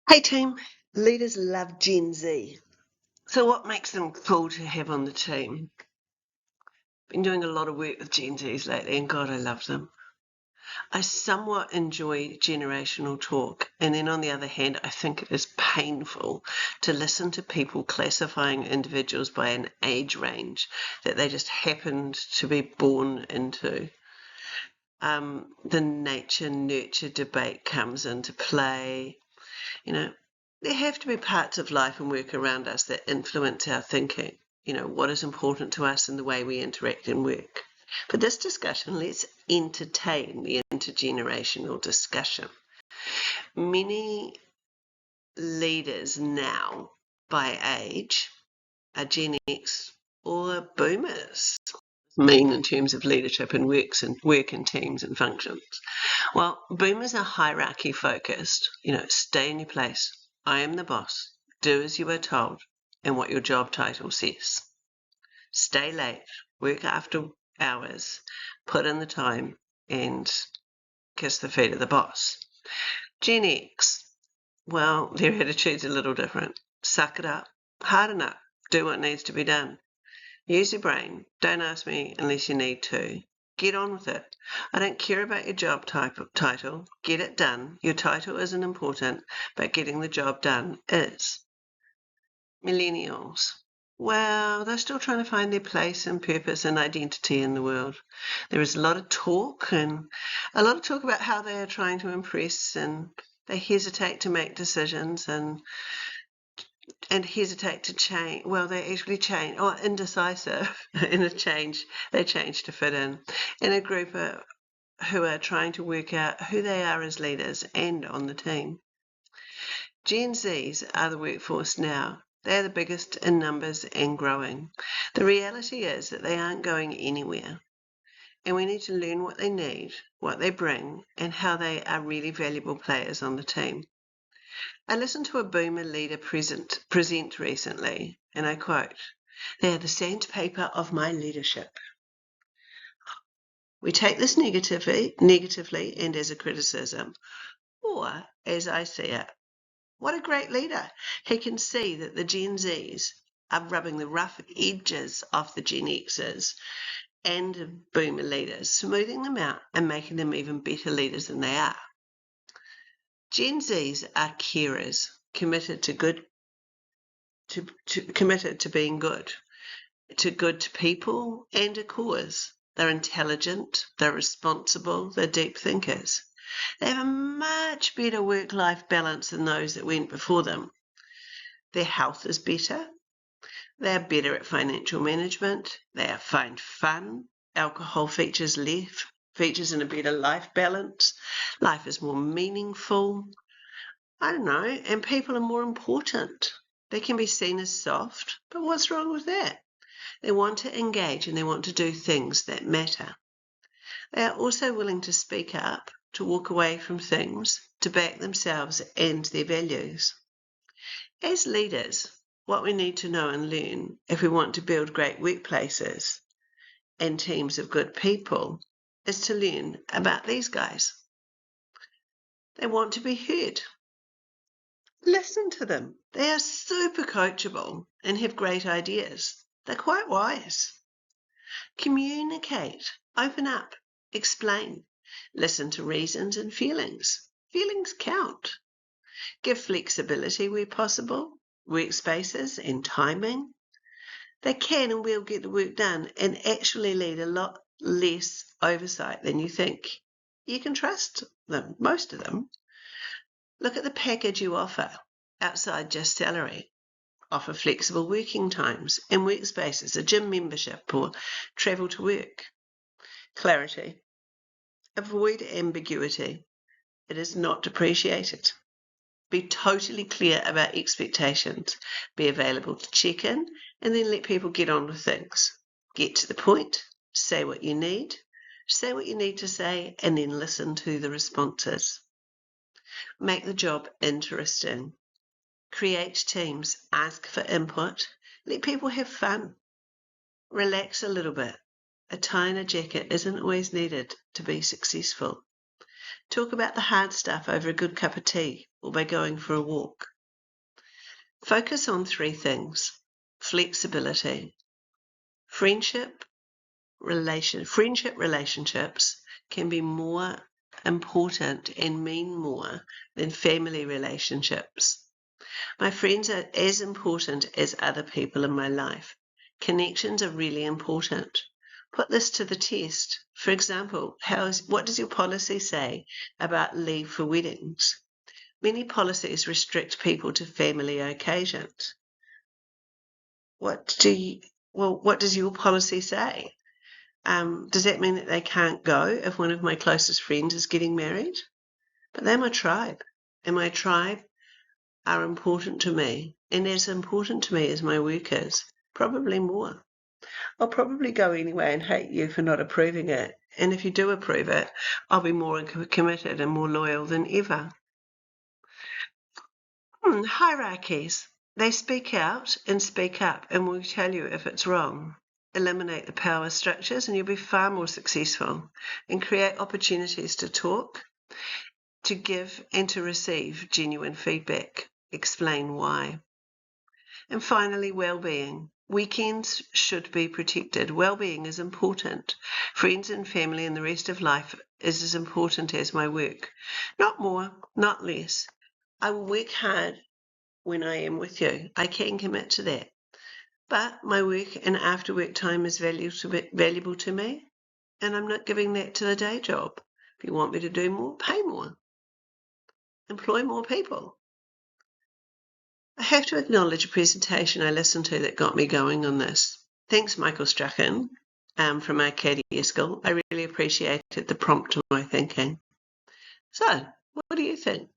Hey team, leaders love Gen Z. So what makes them cool to have on the team? Been doing a lot of work with Gen Zs lately and God, I love them. I somewhat enjoy generational talk, and then on the other hand, I think it is painful to listen to people classifying individuals by an age range that they just happened to be born into. The nature-nurture debate comes into play. There have to be parts of life and work around us that influence our thinking, what is important to us and the way we interact and work. For this discussion, let's entertain the intergenerational discussion. Many leaders now, by age, are Gen X or boomers. Mean in terms of leadership and work in teams and functions. Well, boomers are hierarchy focused. Stay in your place. I am the boss. Do as you are told and what your job title says. Stay late. Work after hours. Put in the time and kiss the feet of the boss. Gen X, well, their attitude's a little different. Suck it up. Harden up. Do what needs to be done. Use your brain. Don't ask me unless you need to. Get on with it. I don't care about your job title. Get it done. Your title isn't important, but getting the job done is. Millennials. Well, they're still trying to find their place and purpose and identity in the world. There is a lot of talk about how they are trying to impress, and they hesitate to make decisions and hesitate to change. Well, they actually change, or indecisive in a change. They change to fit in a group who are trying to work out who they are as leaders and on the team. Gen Zs are the workforce now. They are the biggest in numbers and growing. The reality is that they aren't going anywhere. And we need to learn what they need, what they bring, and how they are really valuable players on the team. I listened to a boomer leader present recently, and I quote, "They are the sandpaper of my leadership." We take this negatively and as a criticism, or as I see it, what a great leader. He can see that the Gen Zs are rubbing the rough edges off the Gen Xs and boomer leaders, smoothing them out and making them even better leaders than they are. Gen Zs are carers, committed to being good to people and a cause. They're intelligent, they're responsible, they're deep thinkers. They have a much better work-life balance than those that went before them. Their health is better. They're better at financial management. They find fun. Alcohol features in a better life balance. Life is more meaningful. I don't know, and people are more important. They can be seen as soft, but what's wrong with that? They want to engage and they want to do things that matter. They are also willing to speak up, to walk away from things, to back themselves and their values. As leaders, what we need to know and learn if we want to build great workplaces and teams of good people is to learn about these guys. They want to be heard. Listen to them. They are super coachable and have great ideas. They're quite wise. Communicate, open up, explain, listen to reasons and feelings. Feelings count. Give flexibility where possible, workspaces and timing. They can and will get the work done and actually lead a lot less oversight than you think. You can trust them, most of them. Look at the package you offer outside just salary. Offer flexible working times and workspaces, a gym membership or travel to work. Clarity. Avoid ambiguity. It is not depreciated. Be totally clear about expectations. Be available to check in and then let people get on with things. Get to the point. Say what you need. Say what you need to say and then listen to the responses. Make the job interesting. Create teams. Ask for input. Let people have fun. Relax a little bit. A tie and a jacket isn't always needed to be successful. Talk about the hard stuff over a good cup of tea or by going for a walk. Focus on 3 things: flexibility, relationships can be more important and mean more than family relationships. My friends are as important as other people in my life. Connections are really important. Put this to the test. For example, what does your policy say about leave for weddings? Many policies restrict people to family occasions. What does your policy say? Does that mean that they can't go if one of my closest friends is getting married? But they're my tribe, and my tribe are important to me, and as important to me as my work is, probably more. I'll probably go anyway and hate you for not approving it, and if you do approve it, I'll be more committed and more loyal than ever. Hierarchies. They speak out and speak up and will tell you if it's wrong. Eliminate the power structures and you'll be far more successful, and create opportunities to talk, to give and to receive genuine feedback. Explain why. And finally, well-being. Weekends should be protected. Well-being is important. Friends and family and the rest of life is as important as my work. Not more, not less. I will work hard when I am with you. I can commit to that. But my work and after work time is valuable to me, and I'm not giving that to the day job. If you want me to do more, pay more. Employ more people. I have to acknowledge a presentation I listened to that got me going on this. Thanks, Michael Strachan, from Arcadia School. I really appreciated the prompt to my thinking. So, what do you think?